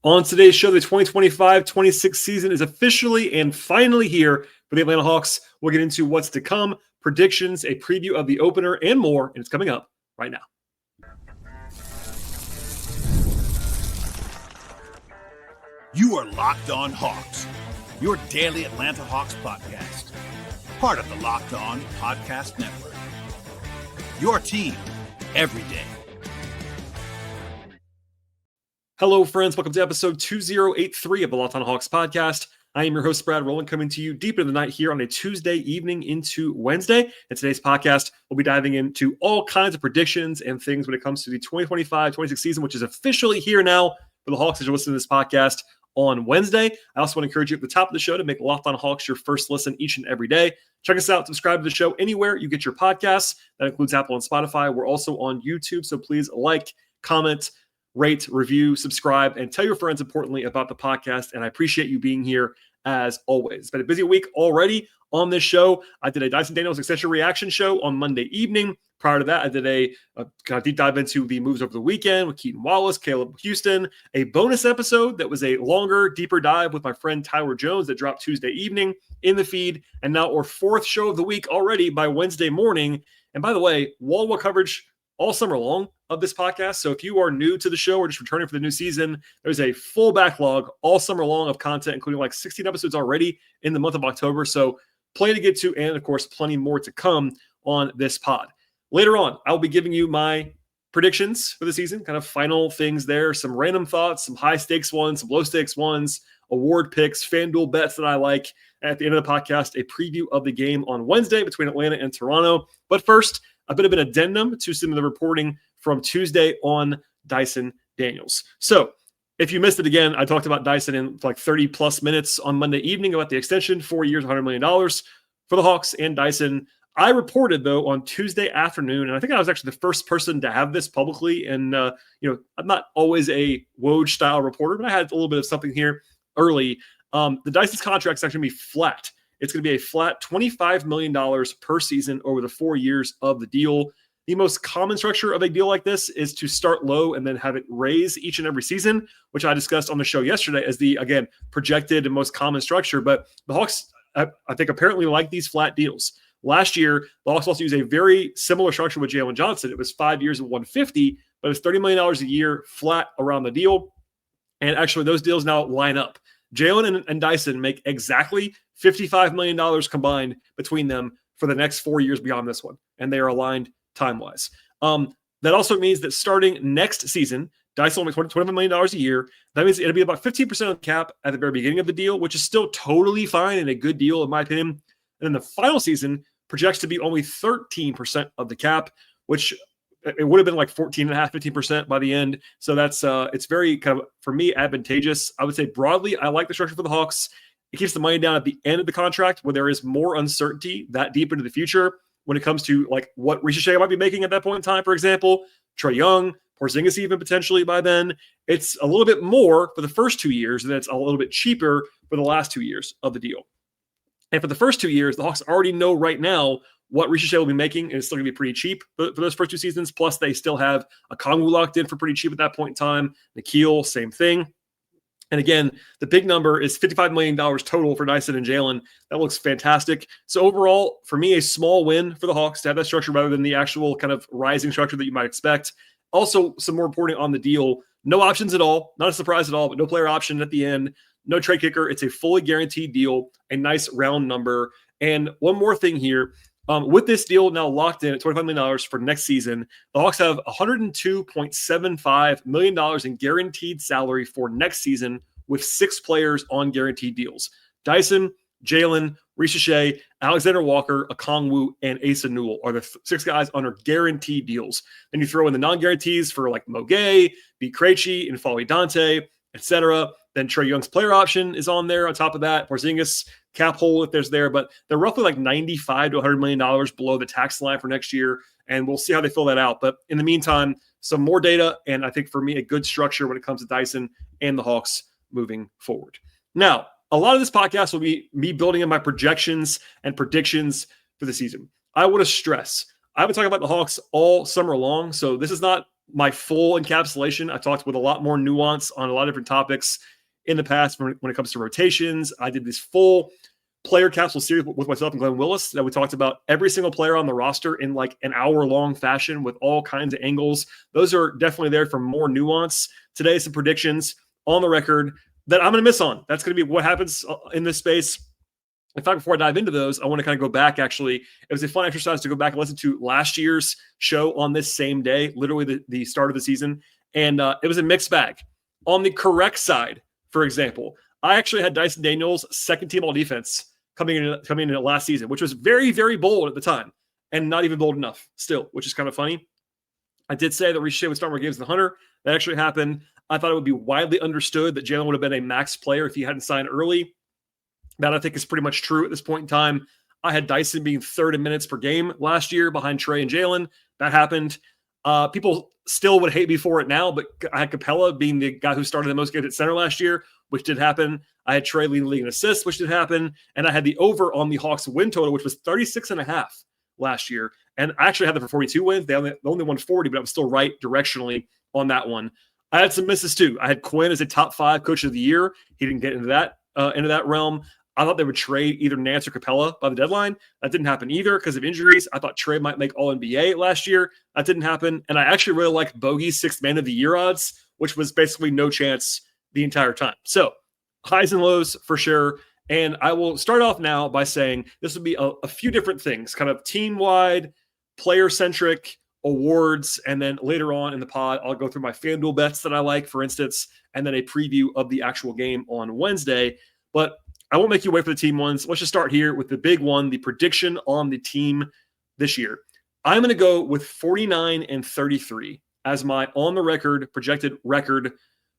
On today's show, the 2025-26 season is officially and finally here for the Atlanta Hawks. We'll get into what's to come, predictions, a preview of the opener, and more, and it's coming up right now. You are Locked On Hawks, your daily Atlanta Hawks podcast. Part of the Locked On Podcast Network. Your team every day. Hello, friends. Welcome to episode 2083 of the Locked On Hawks podcast. I am your host, Brad Rowland, coming to you deep into the night here on a Tuesday evening into Wednesday. In today's podcast, we'll be diving into all kinds of predictions and things when it comes to the 2025-26 season, which is officially here now for the Hawks as you're listening to this podcast on Wednesday. I also want to encourage you at the top of the show to make Locked On Hawks your first listen each and every day. Check us out. Subscribe to the show anywhere you get your podcasts. That includes Apple and Spotify. We're also on YouTube, so please like, comment, rate, review, subscribe, and tell your friends, importantly, about the podcast. And I appreciate you being here as always. It's been a busy week already on this show. I did a Dyson Daniels extension reaction show on Monday evening. Prior to that, I did a kind of deep dive into the moves over the weekend with Keaton Wallace, Caleb Houston, a bonus episode that was a longer, deeper dive with my friend Tyler Jones that dropped Tuesday evening in the feed. And now our fourth show of the week already by Wednesday morning. And by the way, wall-to-wall coverage all summer long of this podcast. So if you are new to the show or just returning for the new season, there's a full backlog all summer long of content, including like 16 episodes already in the month of October. So plenty to get to, and of course, plenty more to come on this pod. Later on, I'll be giving you my predictions for the season, kind of final things there, some random thoughts, some high stakes ones, some low stakes ones, award picks, FanDuel bets that I like. At the end of the podcast, a preview of the game on Wednesday between Atlanta and Toronto. But first, a bit of an addendum to some of the reporting from Tuesday on Dyson Daniels. So if you missed it again, I talked about Dyson in like 30 plus minutes on Monday evening about the extension, 4 years, $100 million for the Hawks and Dyson. I reported, though, on Tuesday afternoon, and I think I was actually the first person to have this publicly. And, I'm not always a Woj-style reporter, but I had a little bit of something here early. The Dyson's contract is actually going to be flat. It's going to be a flat $25 million per season over the 4 years of the deal. The most common structure of a deal like this is to start low and then have it raise each and every season, which I discussed on the show yesterday as the, again, projected and most common structure. But the Hawks, I think, apparently like these flat deals. Last year, the Hawks also used a very similar structure with Jalen Johnson. It was 5 years at $150, but it's $30 million a year flat around the deal. And actually, those deals now line up. Jalen and Dyson make exactly $55 million combined between them for the next 4 years beyond this one, and they are aligned time-wise. That also means that starting next season, Dyson will make $25 million a year. That means it'll be about 15% of the cap at the very beginning of the deal, which is still totally fine and a good deal, in my opinion. And then the final season projects to be only 13% of the cap, which it would have been like 14.5%, 15% by the end. So that's it's very kind of, for me, advantageous. I would say broadly, I like the structure for the Hawks. It keeps the money down at the end of the contract where there is more uncertainty that deep into the future when it comes to like what Ricochet might be making at that point in time, for example, Trae Young, Porzingis even potentially by then. It's a little bit more for the first 2 years, and then it's a little bit cheaper for the last 2 years of the deal. And for the first 2 years, the Hawks already know right now what Ricochet will be making, and it's still going to be pretty cheap for those first 2 seasons. Plus, they still have Okongwu locked in for pretty cheap at that point in time. Nikhil, same thing. And again, the big number is $55 million total for Dyson and Jalen. That looks fantastic. So overall, for me, a small win for the Hawks to have that structure rather than the actual kind of rising structure that you might expect. Also, some more reporting on the deal. No options at all. Not a surprise at all, but no player option at the end. No trade kicker. It's a fully guaranteed deal, a nice round number. And one more thing here. With this deal now locked in at $25 million for next season, the Hawks have $102.75 million in guaranteed salary for next season with 6 players on guaranteed deals. Dyson, Jalen, Ricochet, Alexander Walker, Okongwu, and Asa Newell are the 6 guys under guaranteed deals. Then you throw in the non-guarantees for like Moget, B. Krejci, and Folly Dante, etc. Then Trae Young's player option is on there. On top of that, Porzingis cap hole if there's there, but they're roughly like $95 to $100 million below the tax line for next year, and we'll see how they fill that out. But in the meantime, some more data, and I think for me, a good structure when it comes to Dyson and the Hawks moving forward. Now, a lot of this podcast will be me building in my projections and predictions for the season. I want to stress, I've been talking about the Hawks all summer long, so this is not my full encapsulation. I talked with a lot more nuance on a lot of different topics in the past when it comes to rotations. I did this full player capsule series with myself and Glenn Willis that we talked about every single player on the roster in like an hour-long fashion with all kinds of angles. Those are definitely there for more nuance. Today, some predictions on the record that I'm going to miss on. That's going to be what happens in this space. In fact, before I dive into those, I want to kind of go back. Actually, it was a fun exercise to go back and listen to last year's show on this same day, literally the start of the season. And it was a mixed bag. On the correct side, for example, I actually had Dyson Daniels second team all defense coming in last season, which was very, very bold at the time and not even bold enough still, which is kind of funny. I did say that Ricochet would start more games than Hunter. That actually happened. I thought it would be widely understood that Jalen would have been a max player if he hadn't signed early. That I think is pretty much true at this point in time. I had Dyson being third in minutes per game last year behind Trey and Jalen. That happened. People still would hate me for it now, but I had Capella being the guy who started the most games at center last year, which did happen. I had Trey leading the league in assists, which did happen. And I had the over on the Hawks win total, which was 36.5 last year. And I actually had them for 42 wins. They only won 40, but I was still right directionally on that one. I had some misses too. I had Quinn as a top 5 coach of the year. He didn't get into that realm. I thought they would trade either Nance or Capella by the deadline. That didn't happen either because of injuries. I thought Trey might make All-NBA last year. That didn't happen. And I actually really liked Bogey's 6th man of the year odds, which was basically no chance the entire time. So highs and lows for sure. And I will start off now by saying this will be a few different things, kind of team-wide, player-centric, awards, and then later on in the pod, I'll go through my FanDuel bets that I like, for instance, and then a preview of the actual game on Wednesday. But I won't make you wait for the team ones. Let's just start here with the big one, the prediction on the team this year. I'm going to go with 49-33 as my on-the-record projected record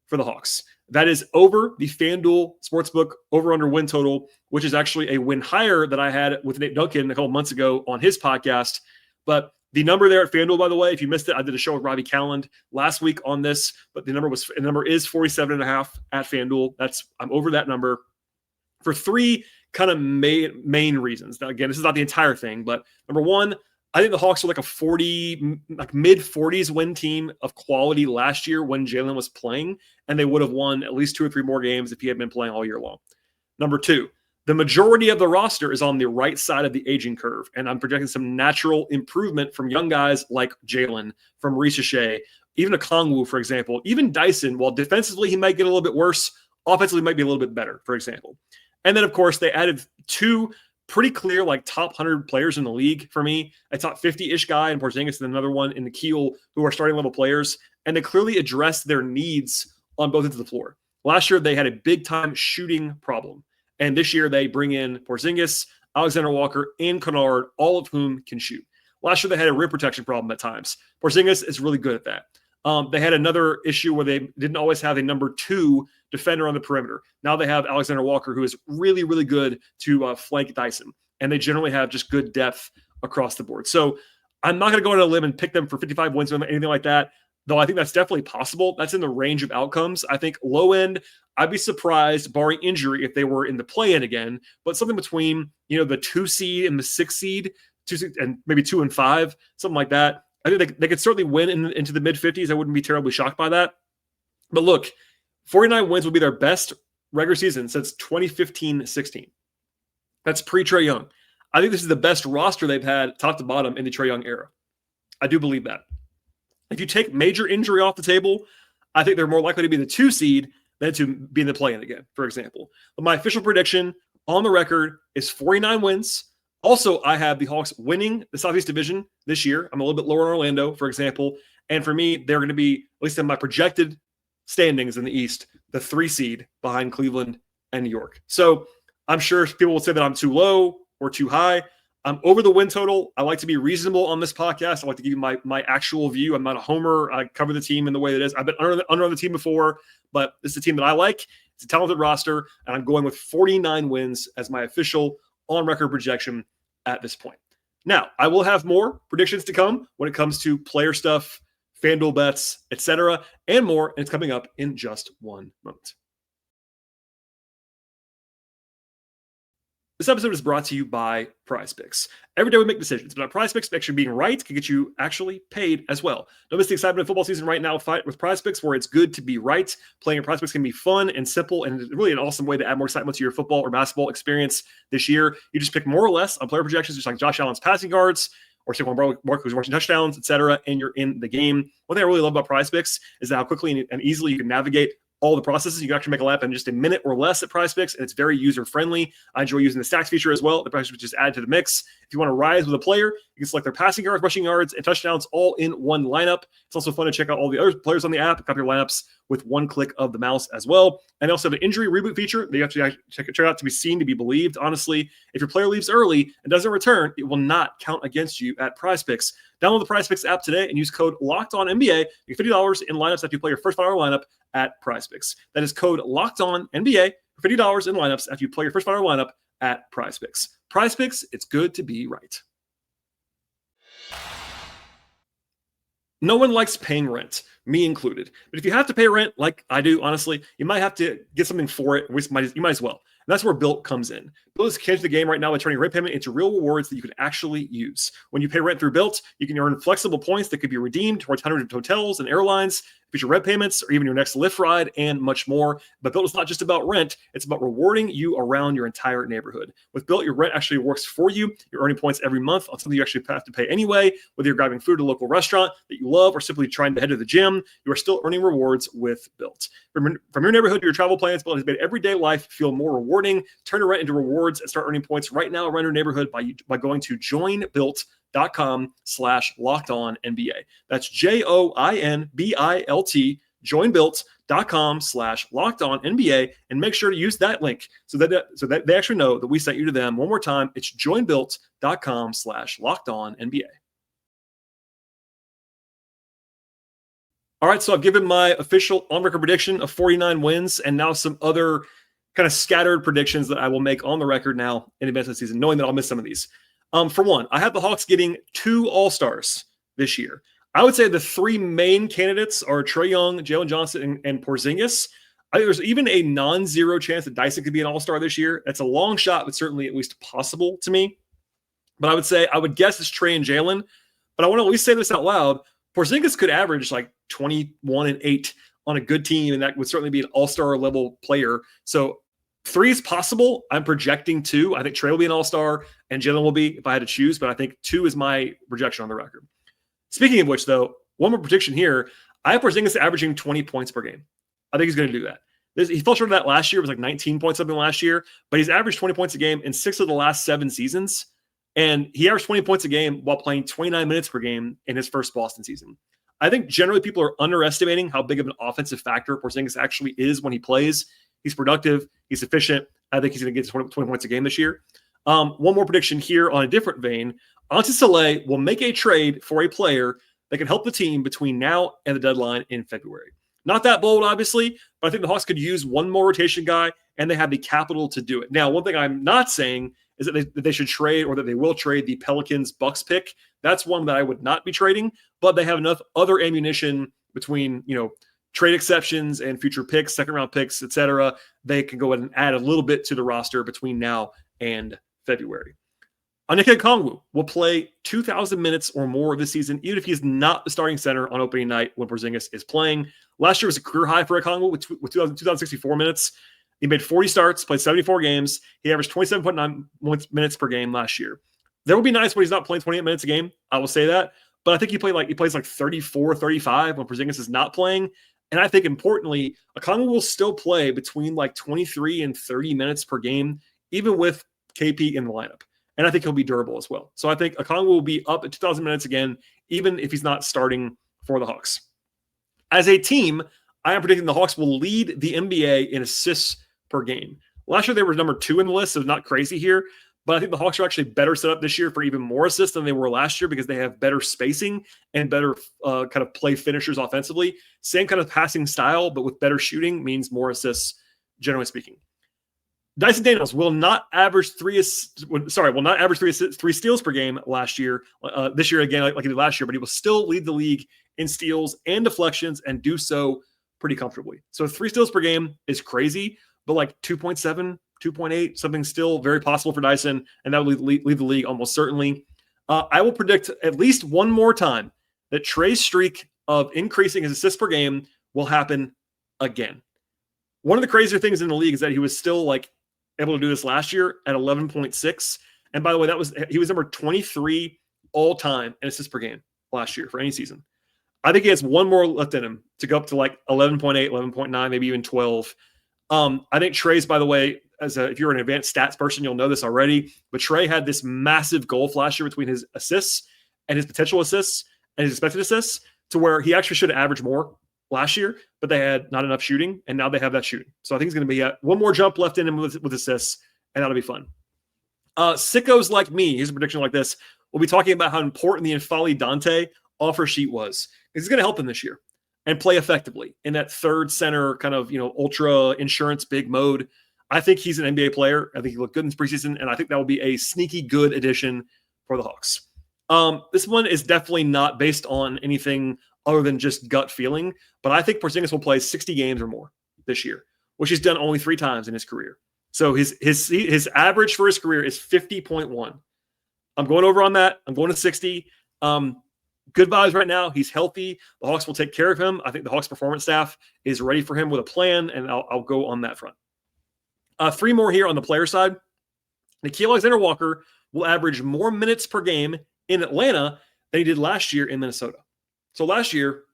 for the Hawks. That is over the FanDuel Sportsbook over-under win total, which is actually a win higher that I had with Nate Duncan a couple months ago on his podcast. But the number there at FanDuel, by the way, if you missed it, I did a show with Robbie Calland last week on this, but the number is 47.5 at FanDuel. I'm over that number for 3 kind of main reasons. Now, again, this is not the entire thing, but number one, I think the Hawks were like mid-40s win team of quality last year when Jalen was playing, and they would have won at least 2 or 3 more games if he had been playing all year long. Number 2, the majority of the roster is on the right side of the aging curve, and I'm projecting some natural improvement from young guys like Jalen, from Ricochet, even a Kongwu, for example. Even Dyson, while defensively he might get a little bit worse, offensively might be a little bit better, for example. And then, of course, they added 2 pretty clear, like top 100 players in the league for me. A top 50-ish guy in Porzingis and another one in Nikhil who are starting level players. And they clearly addressed their needs on both ends of the floor. Last year, they had a big-time shooting problem. And this year, they bring in Porzingis, Alexander Walker, and Kennard, all of whom can shoot. Last year, they had a rim protection problem at times. Porzingis is really good at that. They had another issue where they didn't always have a number 2 defender on the perimeter. Now they have Alexander Walker, who is really, really good to flank Dyson. And they generally have just good depth across the board. So I'm not going to go on a limb and pick them for 55 wins or anything like that, though I think that's definitely possible. That's in the range of outcomes. I think low end, I'd be surprised, barring injury, if they were in the play-in again, but something between, the 2 seed and the 6 seed, and maybe 2 and 5, something like that. I think they could certainly win into the mid-50s. I wouldn't be terribly shocked by that. But look, 49 wins will be their best regular season since 2015-16. That's pre-Trae Young. I think this is the best roster they've had top to bottom in the Trae Young era. I do believe that. If you take major injury off the table, I think they're more likely to be the 2 seed than to be in the play-in again, for example. But my official prediction on the record is 49 wins. Also, I have the Hawks winning the Southeast Division this year. I'm a little bit lower on Orlando, for example. And for me, they're going to be, at least in my projected standings in the East, the 3 seed behind Cleveland and New York. So I'm sure people will say that I'm too low or too high. I'm over the win total. I like to be reasonable on this podcast. I like to give you my actual view. I'm not a homer. I cover the team in the way that it is. I've been under the team before, but this is a team that I like. It's a talented roster, and I'm going with 49 wins as my official on-record projection at this point. Now, I will have more predictions to come when it comes to player stuff, FanDuel bets, etc., and more, and it's coming up in just one moment. This episode is brought to you by PrizePicks. Every day we make decisions, but at PrizePicks, actually being right can get you actually paid as well. Don't miss the excitement of football season right now with PrizePicks, where it's good to be right. Playing at PrizePicks can be fun and simple, and it's really an awesome way to add more excitement to your football or basketball experience this year. You just pick more or less on player projections, just like Josh Allen's passing yards, or Saquon Barkley's rushing touchdowns, etc., and you're in the game. One thing I really love about PrizePicks is how quickly and easily you can navigate all the processes. You can actually make a lap in just a minute or less at PrizePicks, and it's very user-friendly. I enjoy using the stacks feature as well. The PrizePicks just add to the mix. If you want to rise with a player, you can select their passing yards, rushing yards, and touchdowns all in one lineup. It's also fun to check out all the other players on the app, copy your lineups with one click of the mouse as well. And they also have an injury reboot feature that you have to check out to be seen, to be believed. Honestly, if your player leaves early and doesn't return, it will not count against you at PrizePicks. Download the PrizePicks app today and use code LOCKEDONNBA. You get $50 in lineups after you play your first $5 lineup at PrizePicks. That is code LOCKEDONNBA for $50 in lineups after you play your first $5 lineup at PrizePicks. PrizePicks, it's good to be right. No one likes paying rent, me included. But if you have to pay rent, like I do, honestly, you might have to get something for it. You might as well. And that's where Built comes in. Built has changed the game right now by turning rent payment into real rewards that you can actually use. When you pay rent through Built, you can earn flexible points that could be redeemed towards hundreds of hotels and airlines, future rent payments, or even your next Lyft ride, and much more. But Built is not just about rent. It's about rewarding you around your entire neighborhood. With Built, your rent actually works for you. You're earning points every month on something you actually have to pay anyway. Whether you're grabbing food at a local restaurant that you love or simply trying to head to the gym, you are still earning rewards with Built. From your neighborhood to your travel plans, Built has made everyday life feel more rewarding. Turn your rent into rewards and start earning points right now around your neighborhood by going to joinbuilt.com/lockedonnba. That's JOINBILT, joinbuilt.com/lockedonnba, and make sure to use that link so that they actually know that we sent you to them. One more time, it's joinbuilt.com/lockedonnba. All right, so I've given my official on-record prediction of 49 wins and now some other kind of scattered predictions that I will make on the record now in advance of the season, knowing that I'll miss some of these. For one, I have the Hawks getting 2 All-Stars this year. I would say the 3 main candidates are Trae Young, Jalen Johnson, and Porzingis. I think there's even a non-zero chance that Dyson could be an All-Star this year. That's a long shot, but certainly at least possible to me. But I would guess it's Trae and Jalen. But I want to at least say this out loud. Porzingis could average like 21 and 8 on a good team, and that would certainly be an all-star level player. So 3 is possible. I'm projecting 2. I think Trae will be an all-star and Jalen will be if I had to choose, but I think 2 is my projection on the record. Speaking of which, though, one more prediction here. I have Porzingis averaging 20 points per game. I think he's going to do that. He fell short of that last year. It was like 19 points something last year, but he's averaged 20 points a game in 6 of the last 7 seasons. And he averaged 20 points a game while playing 29 minutes per game in his first Boston season. I think generally people are underestimating how big of an offensive factor Porzingis actually is when he plays. He's productive. He's efficient. I think he's going to get 20 points a game this year. One more prediction here on a different vein. Ante Soleil will make a trade for a player that can help the team between now and the deadline in February. Not that bold, obviously, but I think the Hawks could use one more rotation guy, and they have the capital to do it. Now, one thing I'm not saying is that they should trade or that they will trade the Pelicans-Bucks pick. That's one that I would not be trading, but they have enough other ammunition between, trade exceptions and future picks, second-round picks, etc. They can go ahead and add a little bit to the roster between now and February. Onyeka Okongwu will play 2,000 minutes or more this season, even if he's not the starting center on opening night when Porzingis is playing. Last year was a career high for Okongwu with 2,064 minutes. He made 40 starts, played 74 games. He averaged 27.9 minutes per game last year. There will be nights when he's not playing 28 minutes a game. I will say that. But I think he plays like 34, 35 when Porzingis is not playing. And I think importantly, Okongwu will still play between like 23 and 30 minutes per game, even with KP in the lineup. And I think he'll be durable as well. So I think Okongwu will be up at 2,000 minutes again, even if he's not starting for the Hawks. As a team, I am predicting the Hawks will lead the NBA in assists per game. Last year, they were number 2 in the list, so not crazy here. But I think the Hawks are actually better set up this year for even more assists than they were last year because they have better spacing and better kind of play finishers offensively. Same kind of passing style, but with better shooting means more assists, generally speaking. Dyson Daniels will not average 3 steals per game last year. This year again, like he did last year, but he will still lead the league in steals and deflections and do so pretty comfortably. So 3 steals per game is crazy, but like 2.7 2.8, something still very possible for Dyson, and that would leave the league almost certainly. I will predict at least one more time that Trey's streak of increasing his assists per game will happen again. One of the crazier things in the league is that he was still like able to do this last year at 11.6. And by the way, he was number 23 all time in assists per game last year for any season. I think he has one more left in him to go up to like 11.8, 11.9, maybe even 12. I think Trey's, by the way, if you're an advanced stats person, you'll know this already, but Trey had this massive gulf last year between his assists and his potential assists and his expected assists to where he actually should have averaged more last year, but they had not enough shooting, and now they have that shooting. So I think he's going to be one more jump left in him with assists, and that'll be fun. Sickos like me, here's a prediction like this. We'll be talking about how important the Infali Dante offer sheet was. He's going to help him this year and play effectively in that third center kind of, ultra insurance big mode. I think he's an NBA player. I think he looked good in this preseason, and I think that will be a sneaky good addition for the Hawks. This one is definitely not based on anything other than just gut feeling, but I think Porzingis will play 60 games or more this year, which he's done only 3 times in his career. So his average for his career is 50.1. I'm going over on that. I'm going to 60. Good vibes right now. He's healthy. The Hawks will take care of him. I think the Hawks performance staff is ready for him with a plan, and I'll go on that front. 3 more here on the player side. Nickeil Alexander-Walker will average more minutes per game in Atlanta than he did last year in Minnesota. So last year,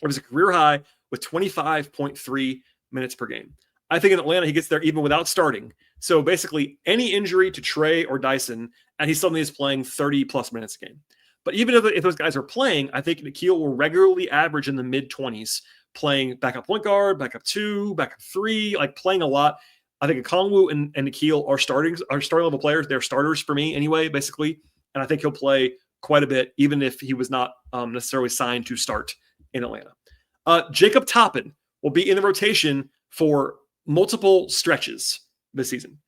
it was a career high with 25.3 minutes per game. I think in Atlanta, he gets there even without starting. So basically, any injury to Trey or Dyson, and he suddenly is playing 30-plus minutes a game. But even if those guys are playing, I think Nickeil will regularly average in the mid-20s, playing backup point guard, backup 2, backup 3, like playing a lot. I think Okongwu and Nickeil are starting level players. They're starters for me anyway, basically. And I think he'll play quite a bit, even if he was not necessarily signed to start in Atlanta. Jacob Toppin will be in the rotation for multiple stretches this season.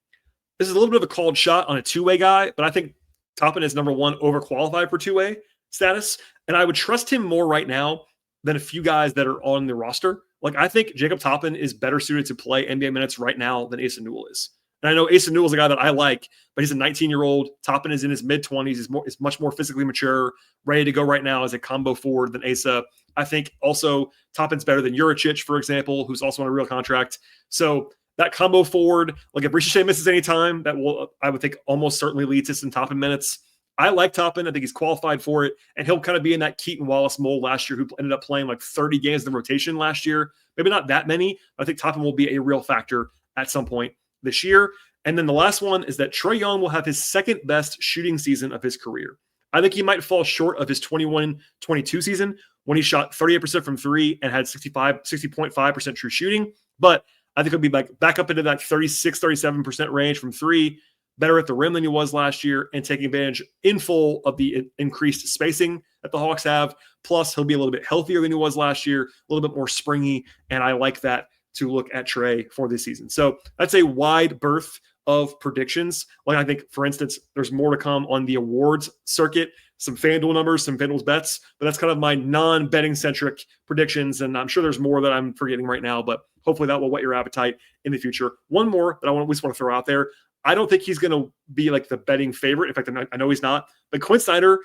This is a little bit of a called shot on a two-way guy, but I think Toppin is number 1 overqualified for two-way status. And I would trust him more right now than a few guys that are on the roster. Like, I think Jacob Toppin is better suited to play NBA minutes right now than Asa Newell is. And I know Asa Newell is a guy that I like, but he's a 19-year-old. Toppin is in his mid-20s. Is much more physically mature, ready to go right now as a combo forward than Asa. I think also Toppin's better than Juricic, for example, who's also on a real contract. So that combo forward, like if Ricochet misses any time, that will, I would think, almost certainly lead to some Toppin minutes. I like Toppin. I think he's qualified for it, and he'll kind of be in that Keaton Wallace mold last year, who ended up playing like 30 games in the rotation last year. Maybe not that many, but I think Toppin will be a real factor at some point this year. And then the last one is that Trae Young will have his second best shooting season of his career. I think he might fall short of his 21-22 season when he shot 38% from 3 and had 60.5% true shooting. But I think he'll be back up into that 36-37% range from 3, better at the rim than he was last year, and taking advantage in full of the increased spacing that the Hawks have. Plus, he'll be a little bit healthier than he was last year, a little bit more springy, and I like that to look at Trey for this season. So that's a wide berth of predictions. Like, I think, for instance, there's more to come on the awards circuit, some FanDuel numbers, some FanDuel's bets, but that's kind of my non-betting centric predictions. And I'm sure there's more that I'm forgetting right now, but hopefully that will whet your appetite in the future. One more that I just want to throw out there. I don't think he's going to be like the betting favorite. In fact, I know he's not, but Quinn Snyder,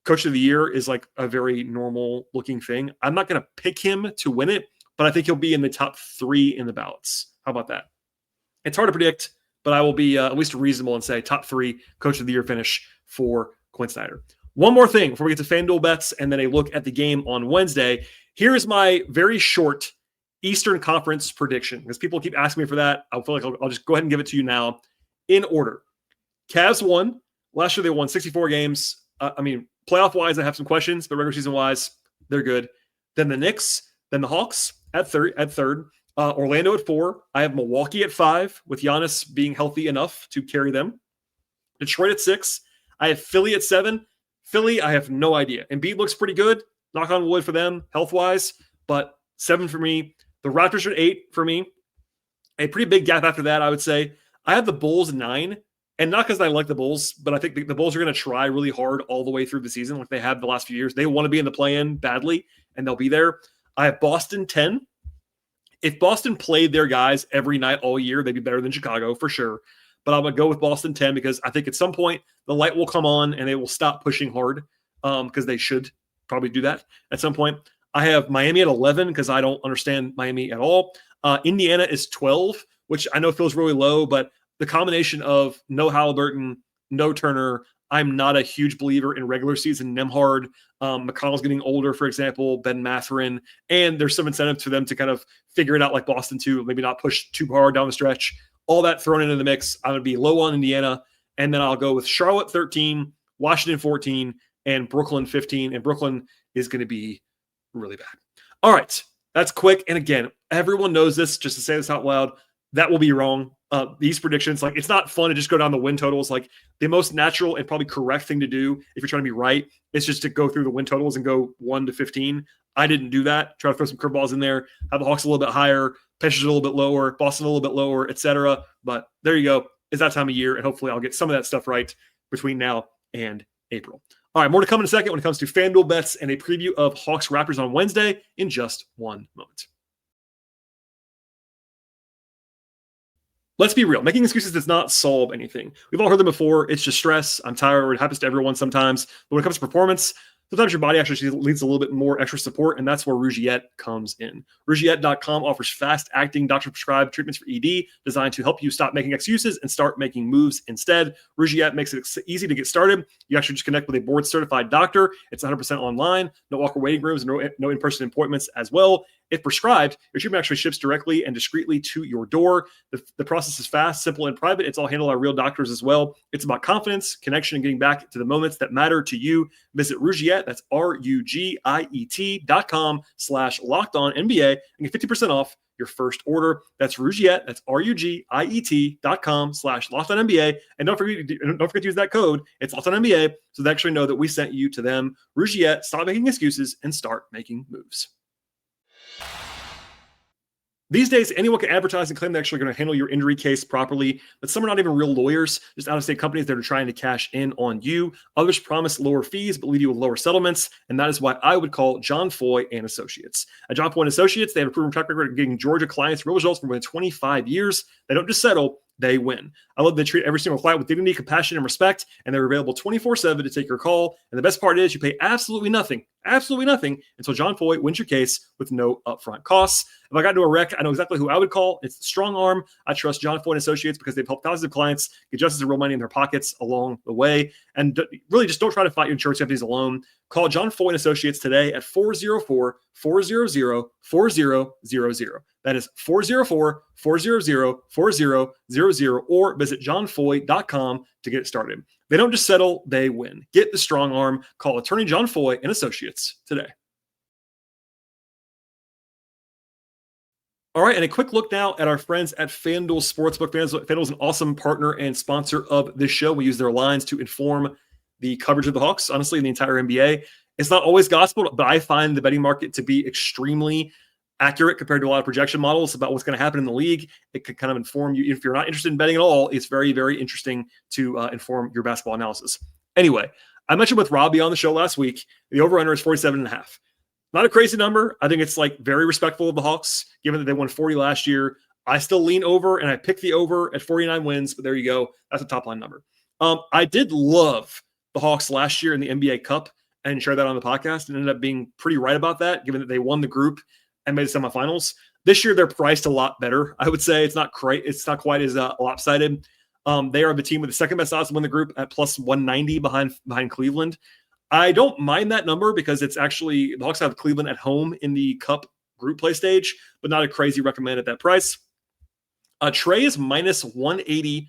Coach of the Year, is like a very normal looking thing. I'm not going to pick him to win it, but I think he'll be in the top 3 in the ballots. How about that? It's hard to predict, but I will be at least reasonable and say top 3 Coach of the Year finish for Quinn Snyder. One more thing before we get to FanDuel bets and then a look at the game on Wednesday. Here is my very short Eastern Conference prediction, because people keep asking me for that. I feel like I'll just go ahead and give it to you now in order. Cavs won. Last year they won 64 games. Playoff-wise, I have some questions, but regular season-wise, they're good. Then the Knicks, then the Hawks at third. Orlando at 4. I have Milwaukee at 5, with Giannis being healthy enough to carry them. Detroit at 6. I have Philly at 7. Philly, I have no idea. Embiid looks pretty good. Knock on wood for them, health-wise. But 7 for me. The Raptors are at 8 for me. A pretty big gap after that, I would say. I have the Bulls 9. And not because I like the Bulls, but I think the Bulls are going to try really hard all the way through the season like they have the last few years. They want to be in the play-in badly, and they'll be there. I have Boston 10. If Boston played their guys every night all year, they'd be better than Chicago for sure. But I'm going to go with Boston 10 because I think at some point the light will come on and they will stop pushing hard because they should probably do that at some point. I have Miami at 11 because I don't understand Miami at all. Indiana is 12, which I know feels really low, but the combination of no Halliburton, no Turner, I'm not a huge believer in regular season Nembhard. McConnell's getting older, for example, Ben Mathurin, and there's some incentive for them to kind of figure it out like Boston too, maybe not push too hard down the stretch. All that thrown into the mix, I'm going to be low on Indiana, and then I'll go with Charlotte 13, Washington 14, and Brooklyn 15, and Brooklyn is going to be really bad. All right, that's quick, and again, everyone knows this, just to say this out loud, that will be wrong. These predictions, like, it's not fun to just go down the win totals. Like, the most natural and probably correct thing to do if you're trying to be right is just to go through the win totals and go 1 to 15. I didn't do that. Try to throw some curveballs in there, have the Hawks a little bit higher, Pacers a little bit lower, Boston a little bit lower, etc. But there you go. It's that time of year, and hopefully I'll get some of that stuff right between now and April. All right, more to come in a second when it comes to FanDuel bets and a preview of Hawks Raptors on Wednesday in just one moment. Let's be real. Making excuses does not solve anything. We've all heard them before. It's just stress. I'm tired. It happens to everyone sometimes. But when it comes to performance, sometimes your body actually needs a little bit more extra support, and that's where Rougiette comes in. Rougiette.com offers fast-acting, doctor-prescribed treatments for ED designed to help you stop making excuses and start making moves instead. Rougiette makes it easy to get started. You actually just connect with a board-certified doctor. It's 100% online, no awkward waiting rooms, no in-person appointments as well. If prescribed, your treatment actually ships directly and discreetly to your door. The process is fast, simple, and private. It's all handled by real doctors as well. It's about confidence, connection, and getting back to the moments that matter to you. Visit Rougiette, that's RUGIET.com/LockedOnNBA, and get 50% off your first order. That's Rougiette, that's RUGIET.com/LockedOnNBA. And don't forget to use that code. It's LockedOnNBA, so they actually know that we sent you to them. Rougiette, stop making excuses and start making moves. These days, anyone can advertise and claim they're actually going to handle your injury case properly, but some are not even real lawyers, just out-of-state companies that are trying to cash in on you. Others promise lower fees, but leave you with lower settlements, and that is why I would call John Foy and Associates. At John Foy and Associates, they have a proven track record of getting Georgia clients real results for more than 25 years. They don't just settle, they win. I love they treat every single client with dignity, compassion, and respect, and they're available 24/7 to take your call. And the best part is you pay absolutely nothing until John Foy wins your case with no upfront costs. If I got into a wreck, I know exactly who I would call. It's the strong arm. I trust John Foy and Associates because they've helped thousands of clients get justice and real money in their pockets along the way. And really just don't try to fight your insurance companies alone. Call John Foy and Associates today at 404-400-4000. That is 404-400-4000, or visit johnfoy.com to get started. They don't just settle, they win. Get the strong arm. Call attorney John Foy and Associates today. All right, and a quick look now at our friends at FanDuel Sportsbook. FanDuel is an awesome partner and sponsor of this show. We use their lines to inform the coverage of the Hawks, honestly, in the entire NBA. It's not always gospel, but I find the betting market to be extremely accurate compared to a lot of projection models about what's going to happen in the league. It could kind of inform you. If you're not interested in betting at all, it's very, very interesting to inform your basketball analysis. Anyway, I mentioned with Robbie on the show last week, the over-under is 47.5. Not a crazy number. I think it's like very respectful of the Hawks, given that they won 40 last year. I still lean over, and I picked the over at 49 wins, but there you go. That's a top-line number. I did love the Hawks last year in the NBA Cup and share that on the podcast, and ended up being pretty right about that, given that they won the group and made the semifinals. This year, they're priced a lot better. I would say it's not quite as lopsided. They are the team with the second best odds to win the group at plus 190 behind Cleveland. I don't mind that number because it's actually the Hawks have Cleveland at home in the Cup group play stage, but not a crazy recommend at that price. Trey is minus 180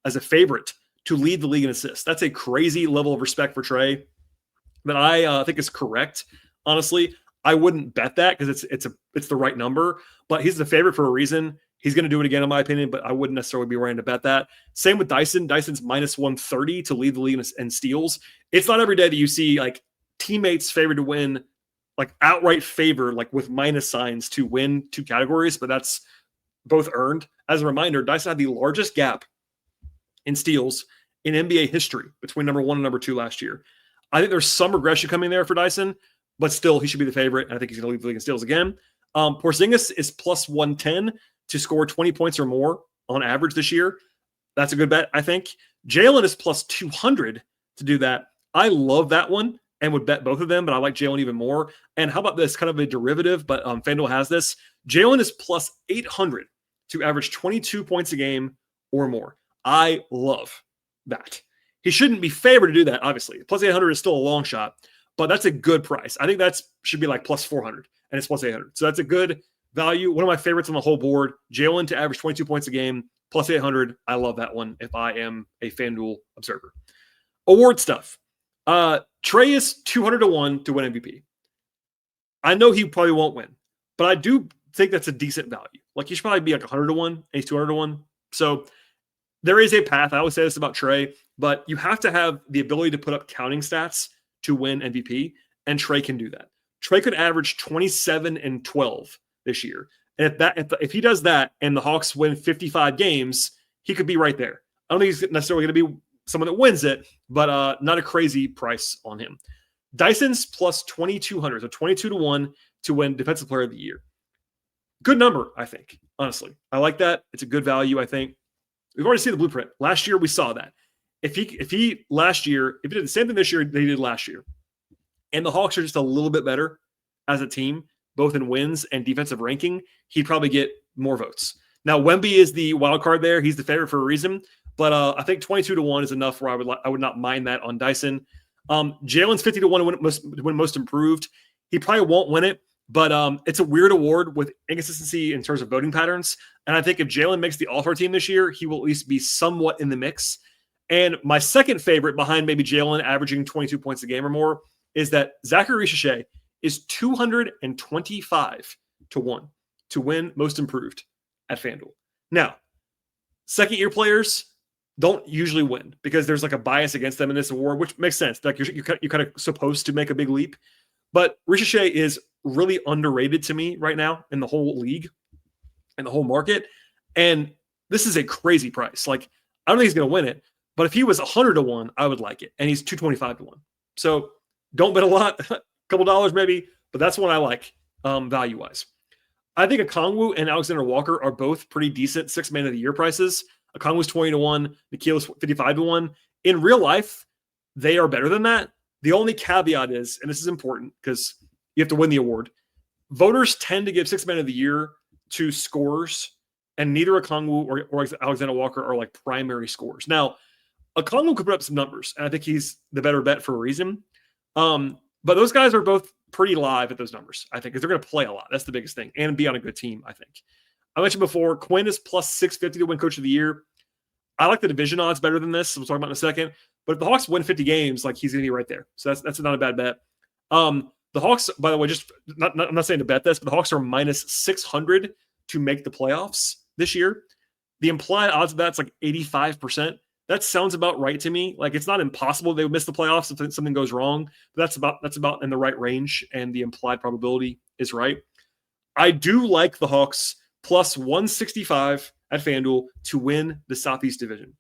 as a favorite to lead the league in assists. That's a crazy level of respect for Trey that I think is correct. Honestly, I wouldn't bet that because it's the right number, but he's the favorite for a reason. He's going to do it again, in my opinion, but I wouldn't necessarily be ready to bet that. Same with Dyson. Dyson's minus 130 to lead the league in steals. It's not every day that you see like teammates favored to win, like outright favor, like with minus signs to win two categories, but that's both earned. As a reminder, Dyson had the largest gap in steals in NBA history between number one and number two last year. I think there's some regression coming there for Dyson, but still he should be the favorite. And I think he's going to lead the league in steals again. Porzingis is plus 110 to score 20 points or more on average this year. That's a good bet, I think. Jalen is plus 200 to do that. I love that one and would bet both of them, but I like Jalen even more. And how about this? Kind of a derivative, but FanDuel has this. Jalen is plus 800 to average 22 points a game or more. I love that. He shouldn't be favored to do that, obviously. Plus 800 is still a long shot, but that's a good price. I think that should be like plus 400, and it's plus 800. So that's a good value. One of my favorites on the whole board. Jalen to average 22 points a game, plus 800. I love that one if I am a FanDuel observer. Award stuff. Trey is 200 to 1 to win MVP. I know he probably won't win, but I do think that's a decent value. Like he should probably be like 100 to 1, and he's 200 to 1. So there is a path. I always say this about Trey, but you have to have the ability to put up counting stats to win MVP, and Trey can do that. Trey could average 27 and 12 this year. And if he does that and the Hawks win 55 games, he could be right there. I don't think he's necessarily going to be someone that wins it, but not a crazy price on him. Dyson's plus 2,200, so 22 to 1 to win Defensive Player of the Year. Good number, I think, honestly. I like that. It's a good value, I think. We've already seen the blueprint. Last year, we saw that. If he did the same thing this year that he did last year, and the Hawks are just a little bit better as a team, both in wins and defensive ranking, he'd probably get more votes. Now, Wemby is the wild card there. He's the favorite for a reason, but I think 22 to 1 is enough where I would not mind that on Dyson. Jalen's 50 to 1 to win most improved. He probably won't win it, but it's a weird award with inconsistency in terms of voting patterns. And I think if Jalen makes the All-Star team this year, he will at least be somewhat in the mix. And my second favorite behind maybe Jalen averaging 22 points a game or more is that Zachary Richichet is 225 to 1 to win most improved at FanDuel. Now, second-year players don't usually win because there's like a bias against them in this award, which makes sense. Like you're kind of supposed to make a big leap. But Richichet is really underrated to me right now in the whole league and the whole market. And this is a crazy price. Like, I don't think he's going to win it. But if he was 100 to 1, I would like it. And he's 225 to 1. So don't bet a lot, a couple dollars maybe, but that's one I like value-wise. I think Okongwu and Alexander Walker are both pretty decent 6 Man of the Year prices. Okongwu's 20 to 1, Nikhil's 55 to 1. In real life, they are better than that. The only caveat is, and this is important because you have to win the award, voters tend to give 6 Man of the Year to scorers, and neither Okongwu or Alexander Walker are like primary scorers. Now, Okongwu could put up some numbers, and I think he's the better bet for a reason. But those guys are both pretty live at those numbers, I think, because they're going to play a lot. That's the biggest thing, and be on a good team, I think. I mentioned before, Quinn is plus 650 to win Coach of the Year. I like the division odds better than this. We'll talk about in a second. But if the Hawks win 50 games, like he's going to be right there. So that's not a bad bet. The Hawks, by the way, I'm not saying to bet this, but the Hawks are minus 600 to make the playoffs this year. The implied odds of that's like 85%. That sounds about right to me. Like it's not impossible they would miss the playoffs if something goes wrong. But that's about in the right range, and the implied probability is right. I do like the Hawks plus 165 at FanDuel to win the Southeast Division.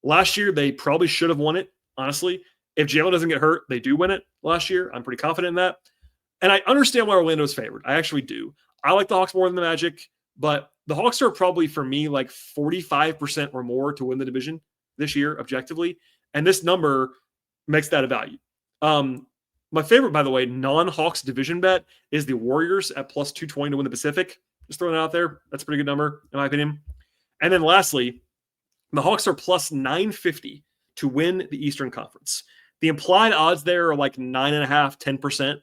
Last year, they probably should have won it, honestly. If Jalen doesn't get hurt, they do win it last year. I'm pretty confident in that. And I understand why Orlando's favored. I actually do. I like the Hawks more than the Magic, but the Hawks are probably, for me, like 45% or more to win the division this year, objectively. And this number makes that a value. My favorite, by the way, non-Hawks division bet is the Warriors at plus 220 to win the Pacific. Just throwing it out there. that's a pretty good number, in my opinion. And then lastly, the Hawks are plus 950 to win the Eastern Conference. The implied odds there are like 9.5%, 10%.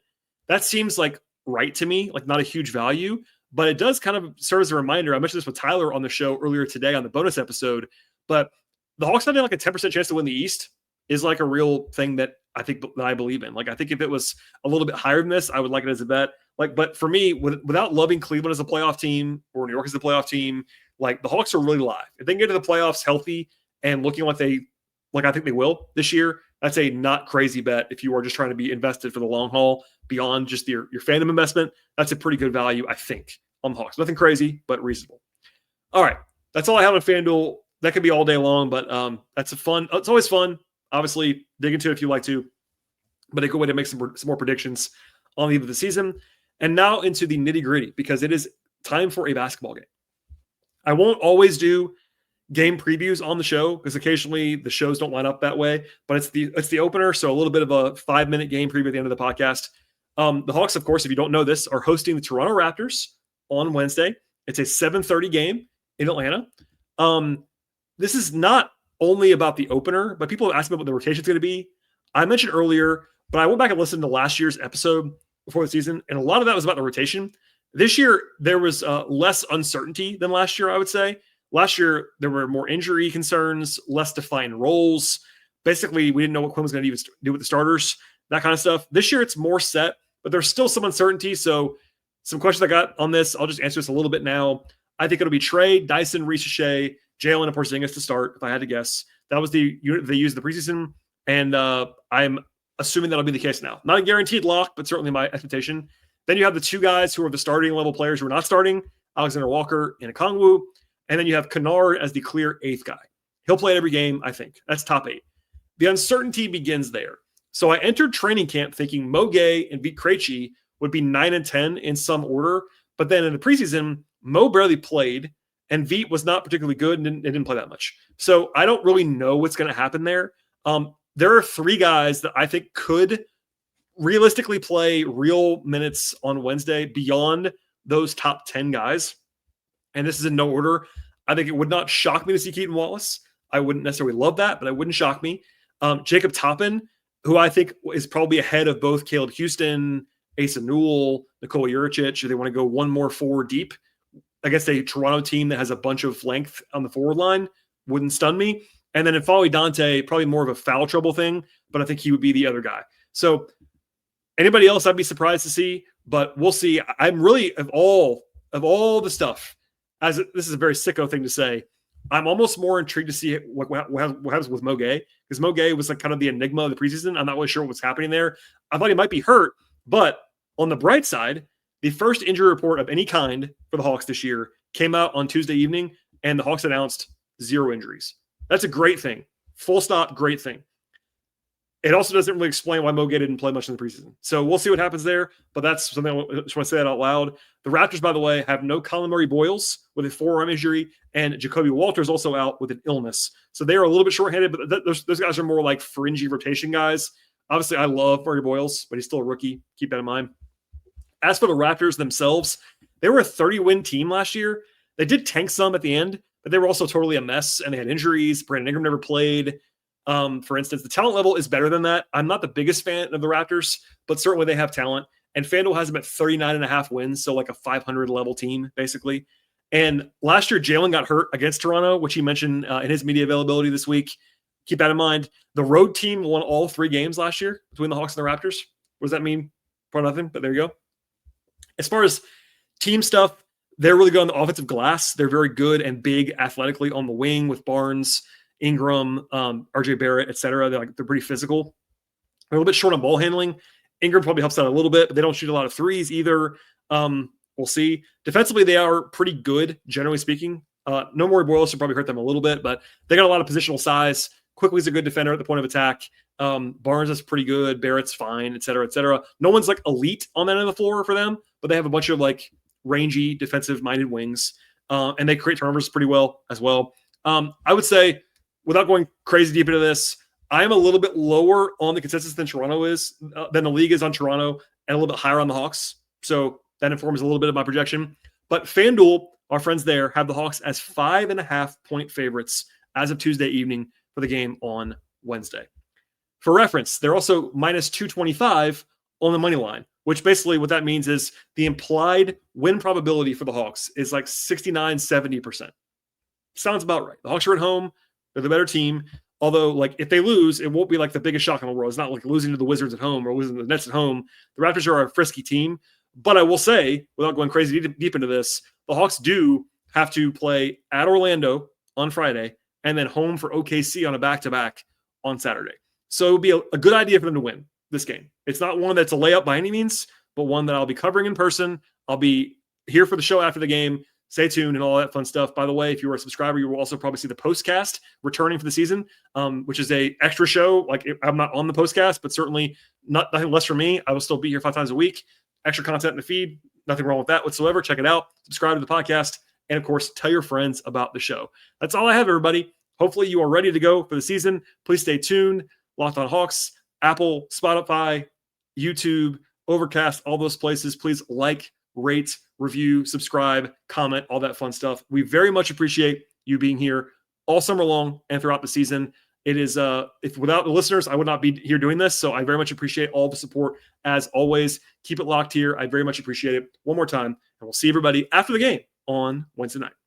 That seems like right to me, like not a huge value, but it does kind of serve as a reminder. I mentioned this with Tyler on the show earlier today on the bonus episode, but the Hawks having like a 10% chance to win the East is like a real thing that I believe in. Like, I think if it was a little bit higher than this, I would like it as a bet. Like, but for me, without loving Cleveland as a playoff team or New York as a playoff team, like the Hawks are really live. If they can get to the playoffs healthy and looking like I think they will this year, that's a not crazy bet. If you are just trying to be invested for the long haul beyond just your fandom investment, that's a pretty good value, I think, on the Hawks. Nothing crazy, but reasonable. All right. That's all I have on FanDuel. That could be all day long, but that's it's always fun. Obviously, dig into it if you like to, but a good way to make some more predictions on the end of the season. And now into the nitty gritty, because it is time for a basketball game. I won't always do game previews on the show because occasionally the shows don't line up that way, but it's the opener. So a little bit of a 5-minute game preview at the end of the podcast. The Hawks, of course, if you don't know this, are hosting the Toronto Raptors on Wednesday. It's a 7:30 game in Atlanta. This is not only about the opener, but people have asked me what the rotation is going to be. I mentioned earlier, but I went back and listened to last year's episode before the season, and a lot of that was about the rotation. This year, there was less uncertainty than last year, I would say. Last year, there were more injury concerns, less defined roles. Basically, we didn't know what Quinn was going to do with the starters, that kind of stuff. This year, it's more set, but there's still some uncertainty. So some questions I got on this, I'll just answer this a little bit now. I think it'll be Trey, Dyson, Reese Shea, Jalen, and Porzingis to start, if I had to guess. That was the unit they used in the preseason, and I'm assuming that'll be the case now. Not a guaranteed lock, but certainly my expectation. Then you have the two guys who are the starting level players who are not starting, Alexander Walker and Okongwu. And then you have Kennard as the clear 8th guy. He'll play every game, I think. That's top 8. The uncertainty begins there. So I entered training camp thinking Mo Gay and Vit Krejci would be 9 and 10 in some order. But then in the preseason, Mo barely played, and Vit was not particularly good and didn't play that much. So I don't really know what's going to happen there. There are 3 guys that I think could realistically play real minutes on Wednesday beyond those top 10 guys. And this is in no order. I think it would not shock me to see Keaton Wallace. I wouldn't necessarily love that, but it wouldn't shock me. Jacob Toppin, who I think is probably ahead of both Caleb Houston, Asa Newell, Nikola Juricic, if they want to go one more forward deep against a Toronto team that has a bunch of length on the forward line, wouldn't stun me. And then in Folly Dante, probably more of a foul trouble thing, but I think he would be the other guy. So anybody else I'd be surprised to see, but we'll see. I'm really, of all the stuff, this is a very sicko thing to say, I'm almost more intrigued to see what happens with Mo Gay, because Mo Gay was like kind of the enigma of the preseason. I'm not really sure what's happening there. I thought he might be hurt, but on the bright side, the first injury report of any kind for the Hawks this year came out on Tuesday evening, and the Hawks announced 0 injuries. That's a great thing. Full stop, great thing. It also doesn't really explain why Mo Gay didn't play much in the preseason. So we'll see what happens there, but that's something I just want to say that out loud. The Raptors, by the way, have no Colin Murray-Boyles with a forearm injury, and Jacoby Walters also out with an illness. So they are a little bit shorthanded, but those guys are more like fringy rotation guys. Obviously, I love Murray-Boyles, but he's still a rookie. Keep that in mind. As for the Raptors themselves, they were a 30-win team last year. They did tank some at the end, but they were also totally a mess, and they had injuries. Brandon Ingram never played. For instance, the talent level is better than that. I'm not the biggest fan of the Raptors, but certainly they have talent. And FanDuel has them at 39.5 wins, so like a 500 level team, basically. And last year, Jalen got hurt against Toronto, which he mentioned in his media availability this week. Keep that in mind. The road team won all 3 games last year between the Hawks and the Raptors. What does that mean? Probably nothing, but there you go. As far as team stuff, they're really good on the offensive glass. They're very good and big athletically on the wing with Barnes, Ingram, RJ Barrett, etc. They're pretty physical. They're a little bit short on ball handling. Ingram probably helps out a little bit, but they don't shoot a lot of threes either. We'll see. Defensively, they are pretty good, generally speaking. No more Boyles should probably hurt them a little bit, but they got a lot of positional size. Quickly's a good defender at the point of attack. Barnes is pretty good. Barrett's fine, etc., etc. No one's like elite on that end of the floor for them, but they have a bunch of like rangy, defensive-minded wings, and they create turnovers pretty well as well. I would say, without going crazy deep into this, I am a little bit lower on the consensus than Toronto is, than the league is on Toronto, and a little bit higher on the Hawks. So that informs a little bit of my projection. But FanDuel, our friends there, have the Hawks as 5.5-point favorites as of Tuesday evening for the game on Wednesday. For reference, they're also minus 225 on the money line, which basically what that means is the implied win probability for the Hawks is like 69-70%. Sounds about right. The Hawks are at home. They're the better team. Although, like, if they lose, it won't be like the biggest shock in the world. It's not like losing to the Wizards at home or losing to the Nets at home. The Raptors are a frisky team. But I will say, without going crazy deep into this, the Hawks do have to play at Orlando on Friday and then home for OKC on a back-to-back on Saturday. So it would be a good idea for them to win this game. It's not one that's a layup by any means, but one that I'll be covering in person. I'll be here for the show after the game. Stay tuned and all that fun stuff. By the way, if you are a subscriber, you will also probably see the postcast returning for the season, which is a extra show. Like, I'm not on the postcast, but certainly nothing less for me. I will still be here 5 times a week. extra content in the feed. Nothing wrong with that whatsoever. Check it out. Subscribe to the podcast. And of course, tell your friends about the show. That's all I have, everybody. Hopefully you are ready to go for the season. Please stay tuned. Locked on Hawks, Apple, Spotify, YouTube, Overcast, all those places. Please like, rate, review, subscribe, comment, all that fun stuff. We very much appreciate you being here all summer long and throughout the season. It is, if without the listeners, I would not be here doing this. So I very much appreciate all the support as always. Keep it locked here. I very much appreciate it. One more time, and we'll see everybody after the game on Wednesday night.